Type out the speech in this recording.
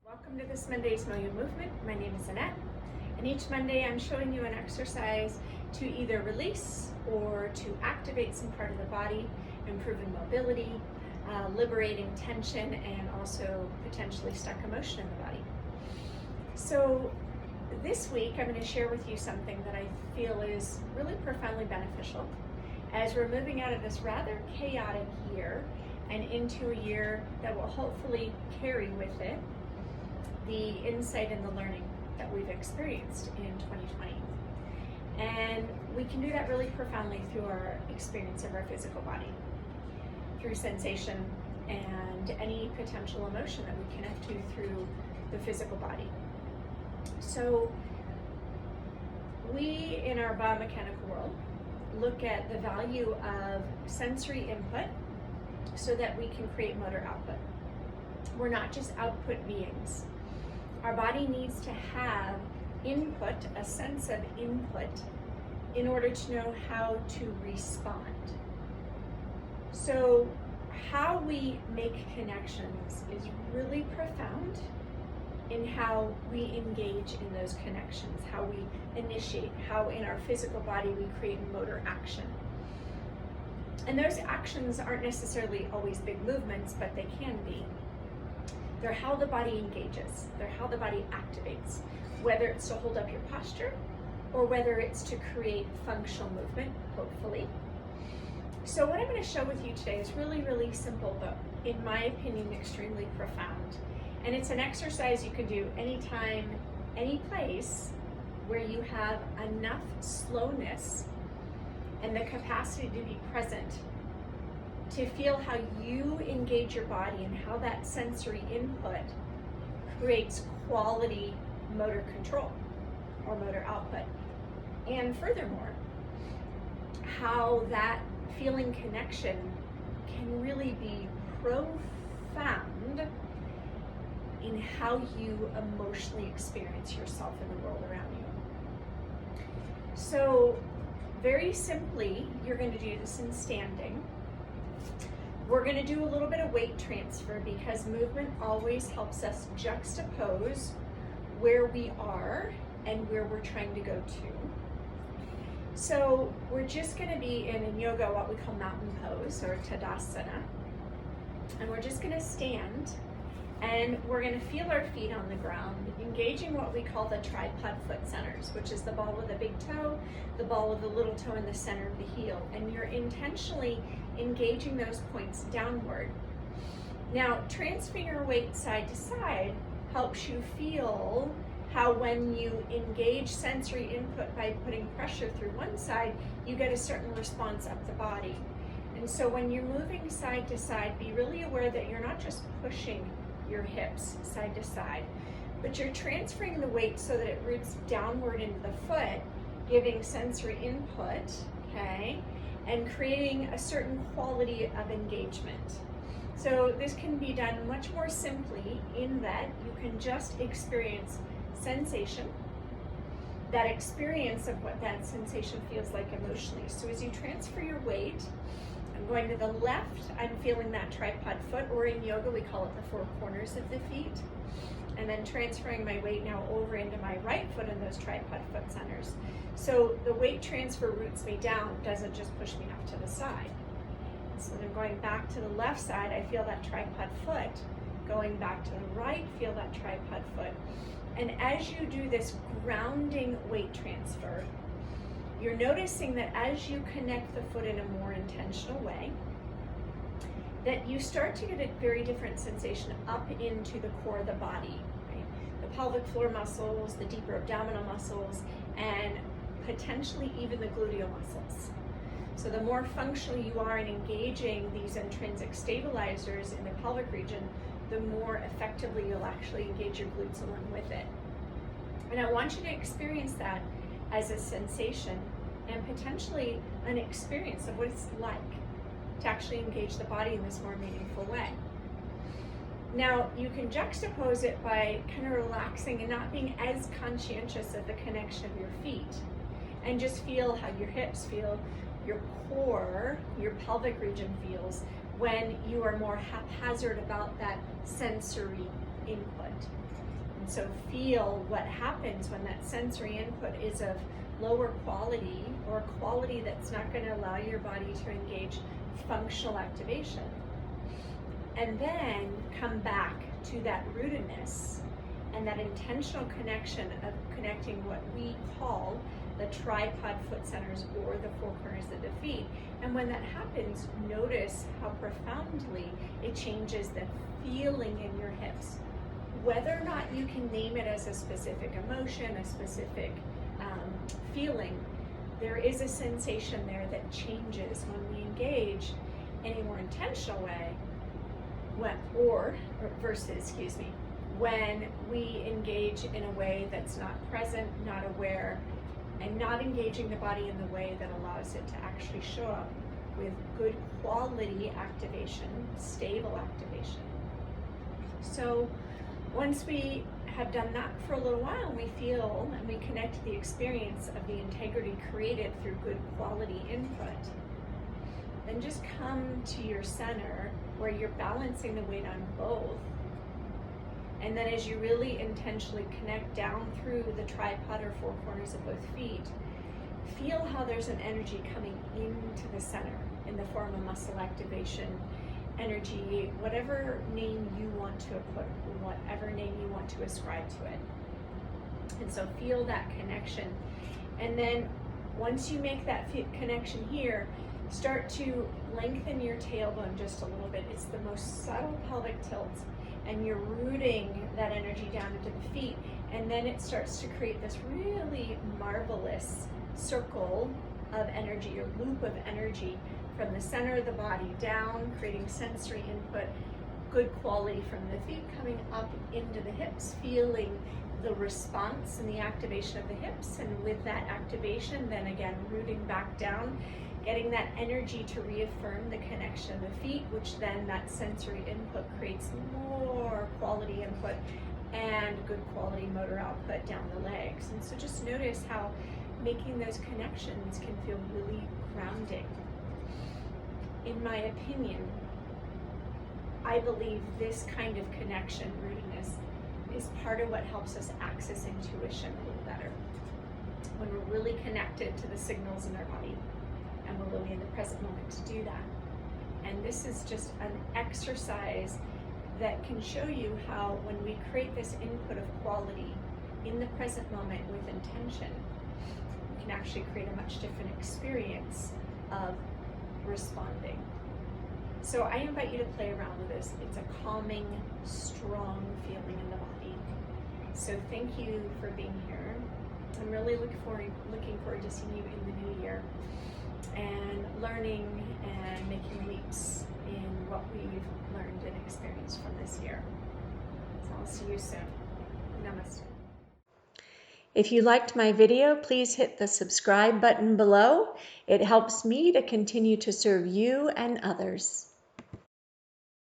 Welcome to this Monday's Mo-Yo Movement. My name is Annette, and each Monday I'm showing you an exercise to either release or to activate some part of the body, improving mobility, liberating tension, and also potentially stuck emotion in the body. So this week I'm going to share with you something that I feel is really profoundly beneficial as we're moving out of this rather chaotic year and into a year that will hopefully carry with it the insight and the learning that we've experienced in 2020. And we can do that really profoundly through our experience of our physical body, through sensation and any potential emotion that we connect to through the physical body. So we in our biomechanical world look at the value of sensory input so that we can create motor output. We're not just output beings. Our body needs to have input, a sense of input, in order to know how to respond. So how we make connections is really profound in how we engage in those connections, how we initiate, how in our physical body we create motor action. And those actions aren't necessarily always big movements, but they can be. They're how the body engages. They're how the body activates, whether it's to hold up your posture or whether it's to create functional movement, hopefully. So what I'm going to show with you today is really, really simple, but in my opinion, extremely profound. And it's an exercise you can do anytime, any place where you have enough slowness and the capacity to be present, to feel how you engage your body and how that sensory input creates quality motor control or motor output. And furthermore, how that feeling connection can really be profound in how you emotionally experience yourself and the world around you. So very simply, you're going to do this in standing. We're going to do a little bit of weight transfer because movement always helps us juxtapose where we are and where we're trying to go to. So we're just going to be in yoga what we call mountain pose or Tadasana. And we're just going to stand and we're going to feel our feet on the ground, engaging what we call the tripod foot centers, which is the ball of the big toe, the ball of the little toe, and the center of the heel. And you're intentionally engaging those points downward. Now, transferring your weight side to side helps you feel how when you engage sensory input by putting pressure through one side, you get a certain response up the body. And so when you're moving side to side, be really aware that you're not just pushing your hips side to side, but you're transferring the weight so that it roots downward into the foot, giving sensory input, okay, and creating a certain quality of engagement. So this can be done much more simply in that you can just experience sensation, that experience of what that sensation feels like emotionally. So as you transfer your weight, I'm going to the left, I'm feeling that tripod foot, or in yoga we call it the four corners of the feet. And then transferring my weight now over into my right foot in those tripod foot centers. So the weight transfer roots me down, doesn't just push me off to the side. So then going back to the left side, I feel that tripod foot. Going back to the right, feel that tripod foot. And as you do this grounding weight transfer, you're noticing that as you connect the foot in a more intentional way, that you start to get a very different sensation up into the core of the body, right? The pelvic floor muscles, the deeper abdominal muscles, and potentially even the gluteal muscles. So the more functional you are in engaging these intrinsic stabilizers in the pelvic region, the more effectively you'll actually engage your glutes along with it. And I want you to experience that as a sensation and potentially an experience of what it's like to actually engage the body in this more meaningful way. Now, you can juxtapose it by kind of relaxing and not being as conscientious of the connection of your feet, and just feel how your hips feel your core, your pelvic region feels when you are more haphazard about that sensory input. And so feel what happens when that sensory input is of lower quality, or quality that's not going to allow your body to engage functional activation. And then come back to that rootedness and that intentional connection of connecting what we call the tripod foot centers, or the four corners of the feet. And when that happens, notice how profoundly it changes the feeling in your hips. Whether or not you can name it as a specific emotion, a specific feeling, there is a sensation there that changes when we engage in a more intentional way, when we engage in a way that's not present, not aware, and not engaging the body in the way that allows it to actually show up with good quality activation, stable activation. So once we have done that for a little while, and we feel and we connect to the experience of the integrity created through good quality input, then just come to your center where you're balancing the weight on both. And then as you really intentionally connect down through the tripod or four corners of both feet, feel how there's an energy coming into the center in the form of muscle activation, energy, whatever name you want to put, whatever name you want to ascribe to it. And so feel that connection. And then once you make that connection here, start to lengthen your tailbone just a little bit. It's the most subtle pelvic tilt. And you're rooting that energy down into the feet, and then it starts to create this really marvelous circle of energy, or loop of energy, from the center of the body down, creating sensory input, good quality from the feet coming up into the hips, feeling the response and the activation of the hips, and with that activation, then again rooting back down, getting that energy to reaffirm the connection of the feet, which then that sensory input creates more quality input and good quality motor output down the legs. And so just notice how making those connections can feel really grounding. In my opinion, I believe this kind of connection, rootedness, is part of what helps us access intuition a little better. When we're really connected to the signals in our body, and we're really in the present moment to do that. And this is just an exercise that can show you how when we create this input of quality in the present moment with intention, we can actually create a much different experience of responding. So I invite you to play around with this. It's a calming, strong feeling in the body. So thank you for being here. I'm really looking forward to seeing you in the new year, and learning and making leaps in what we've learned and experienced from this year. So I'll see you soon. Namaste. If you liked my video, please hit the subscribe button below. It helps me to continue to serve you and others.